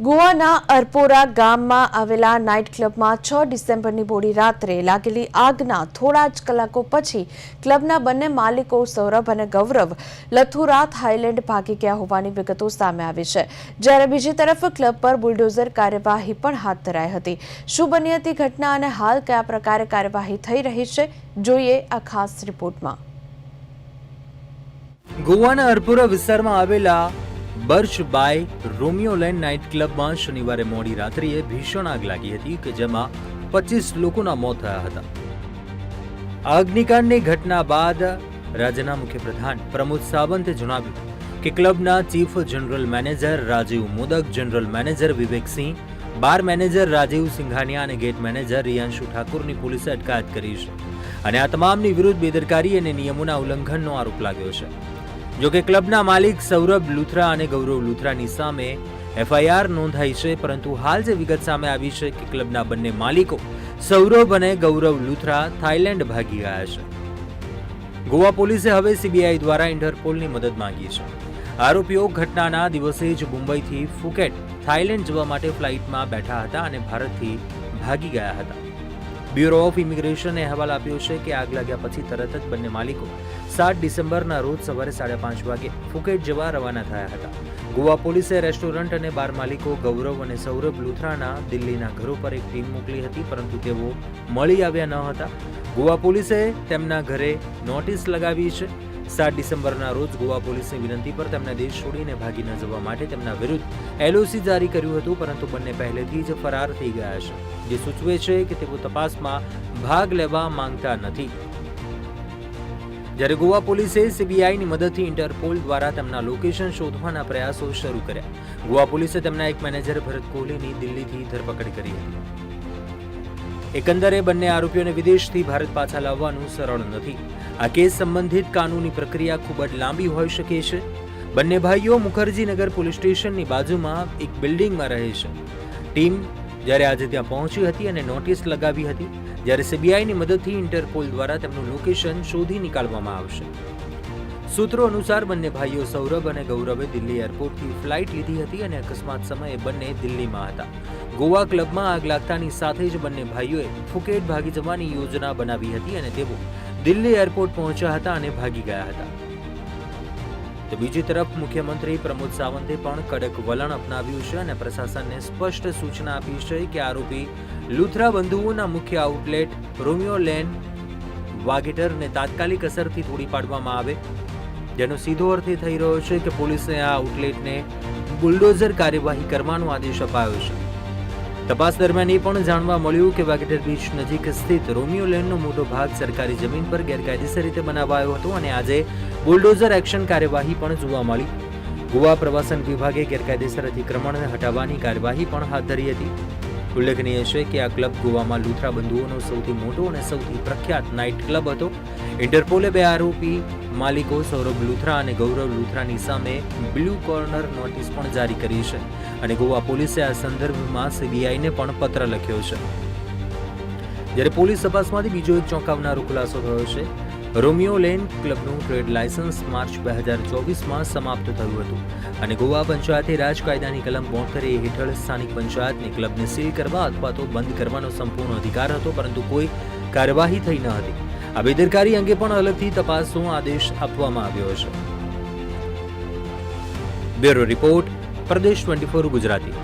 ગોવાના અરપોરા ગામમાં આવેલા નાઇટ ક્લબમાં 6 ડિસેમ્બરની મોડી રાત્રે લાગેલી આગના થોડા જ કલાકો પછી ક્લબના બંને માલિકો સૌરભ અને ગૌરવ લથુરા થાઇલેન્ડ ભાગી ગયા હોવાની વિગતો સામે આવી છે, જ્યારે બીજી તરફ ક્લબ પર બુલડોઝર કાર્યવાહી પણ હાથ ધરાઈ હતી। શું બની હતી ઘટના અને હાલ કયા પ્રકારે કાર્યવાહી થઈ રહી છે, જોઈએ આ ખાસ રિપોર્ટમાં। ગોવાના અરપોરા વિસ્તારમાં આવેલા birch by Romeo lane night ક્લબમાં શનિવારે મોડી રાત્રિએ ભીષણ આગ લાગી હતી કે જેમાં 25 લોકોના મોત થયા હતા। અગ્નિકાંડની ઘટના બાદ રાજ્યના મુખ્યપ્રધાન પ્રમોદ સાવંતે જણાવ્યું કે ક્લબના chief general manager Rajiv Modak, general manager Vivek Singh, bar manager Rajiv Singhania અને ગેટ મેનેજર રિયાંશુ ઠાકુરની પોલીસે અટકાયત કરી છે અને આ તમામની વિરુદ્ધ બેદરકારી અને નિયમોના ઉલ્લંઘનનો આરોપ લાગ્યો છે। જોકે ક્લબના માલિક સૌરભ લુથરા અને ગૌરવ લુથરાની સામે એફઆઈઆર નોંધાઈ છે, પરંતુ હાલ જે વિગત સામે આવી છે કે ક્લબના બંને માલિકો સૌરભ અને ગૌરવ લુથરા થાઇલેન્ડ ભાગી ગયા છે। ગોવા પોલીસે હવે સીબીઆઈ દ્વારા ઇન્ટરપોલની મદદ માંગી છે। આરોપીઓ ઘટનાના દિવસે જ મુંબઈથી ફુકેટ થાઇલેન્ડ જવા માટે ફ્લાઇટમાં બેઠા હતા અને ભારતથી ભાગી ગયા હતા। બ્યુરો ઓફ ઇમિગ્રેશને અહેવાલ આપ્યો છે કે આગ લાગ્યા પછી તરત જ બંને માલિકો 7 ડિસેમ્બરના રોજ સવારે 5:30 વાગે ફુકેટ જવા રવાના થયા હતા। ગોવા પોલીસે રેસ્ટોરન્ટ અને બાર માલિકો ગૌરવ અને સૌરભ લુથરાના દિલ્હીના ઘરો પર એક ટીમ મોકલી હતી, પરંતુ તેઓ મળી આવ્યા ન હતા। ગોવા પોલીસે તેમના ઘરે નોટિસ લગાવી છે। 7 ડિસેમ્બરના રોજ ગોવા પોલીસની વિનંતી પર તેમને દેશ છોડીને ભાગી ન જવા માટે તેમના વિરુદ્ધ એલઓસી જારી કર્યું હતું, પરંતુ બંને પહેલેથી જ ફરાર થઈ ગયા છે, જે સૂચવે છે કે તેઓ તપાસમાં ભાગ લેવા માંગતા નથી। જ્યારે ગોવા પોલીસે સીબીઆઈની મદદથી ઇન્ટરપોલ દ્વારા તેમના લોકેશન શોધવાના પ્રયાસો શરૂ કર્યા। ગોવા પોલીસે તેમના એક મેનેજર ભરત કોહલીની દિલ્હીથી ધરપકડ કરી હતી। એકંદરે બંને આરોપીઓને વિદેશથી ભારત પાછા લાવવાનું સરળ નથી। આ કેસ સંબંધિત કાનૂની પ્રક્રિયા ખૂબ જ લાંબી હોઈ શકે છે। બંને ભાઈઓ મુખર્જીનગર પોલીસ સ્ટેશનની બાજુમાં એક બિલ્ડિંગમાં રહે છે। ટીમ જ્યારે આજે ત્યાં પહોંચી હતી અને નોટિસ લગાવી હતી, જ્યારે સીબીઆઈની મદદથી ઇન્ટરપોલ દ્વારા તેમનું લોકેશન શોધી નીકાળવામાં આવશે। સૂત્રો અનુસાર બંને ભાઈઓ સૌરભ અને ગૌરવે દિલ્હી એરપોર્ટથી ફ્લાઇટ લીધી હતી અને અકસ્માત સમયે બંને દિલ્હીમાં હતા। ગોવા ક્લબમાં આગ લાગતાની સાથે જ બંને ભાઈઓએ ફુકેટ ભાગી જવાની યોજના બનાવી હતી અને તેઓ દિલ્હી એરપોર્ટ પહોંચ્યા હતા અને ભાગી ગયા હતા। તો બીજી તરફ મુખ્યમંત્રી પ્રમોદ સાવંતે પણ કડક વલણ અપનાવ્યું છે અને પ્રશાસનને સ્પષ્ટ સૂચના આપી છે કે આરોપી લુથરા બંધુઓના મુખ્ય આઉટલેટ રોમિયો લેન વાગેટરને તાત્કાલિક અસરથી તોડી પાડવામાં આવે, જેનો સીધો અર્થ એ થઈ રહ્યો છે કે પોલીસને આ આઉટલેટને બુલડોઝર કાર્યવાહી કરવાનો આદેશ અપાયો છે। તપાસ દરમિયાન એ પણ જાણવા મળ્યું કે વાગેટર બીચ નજીક સ્થિત રોમિયો લેનનો મોટો ભાગ સરકારી જમીન પર ગેરકાયદેસર રીતે બનાવાયો હતો અને આજે બુલડોઝર એક્શન કાર્યવાહી પણ જોવા મળી। ગોવા પ્રવાસન વિભાગે ગેરકાયદેસર અતિક્રમણને હટાવવાની કાર્યવાહી પણ હાથ ધરી હતી। ઉલ્લેખનીય છે કે આ ક્લબ ગોવામાં લુથરા બંધુઓનો સૌથી મોટો અને સૌથી પ્રખ્યાત નાઇટ ક્લબ હતો। ઇન્ટરપોલે બે આરોપી માલિકો સૌરભ લુથરા અને ગૌરવ લુથરાની સામે બ્લુ કોર્નર નોટિસ પણ જારી કરી છે અને ગોવા પોલીસે આ સંદર્ભમાં સીબીઆઈને પણ પત્ર લખ્યો છે। જ્યારે પોલીસ તપાસમાંથી બીજો એક ચોંકાવનારો ખુલાસો થયો છે। રોમિયો લેન ક્લબનું ટ્રેડ લાયસન્સ માર્ચ 2024માં સમાપ્ત થયું હતું અને ગોવા પંચાયતે રાજ કાયદાની કલમ 72 હેઠળ સ્થાનિક પંચાયતની ક્લબને સીલ કરવા અથવા તો બંધ કરવાનો સંપૂર્ણ અધિકાર હતો, પરંતુ કોઈ કાર્યવાહી થઈ ન હતી। આ બેદરકારી અંગે પણ અલગથી તપાસનો આદેશ આપવામાં આવ્યો છે। બ્યુરો રિપોર્ટ, પ્રદેશ 24 ગુજરાતી।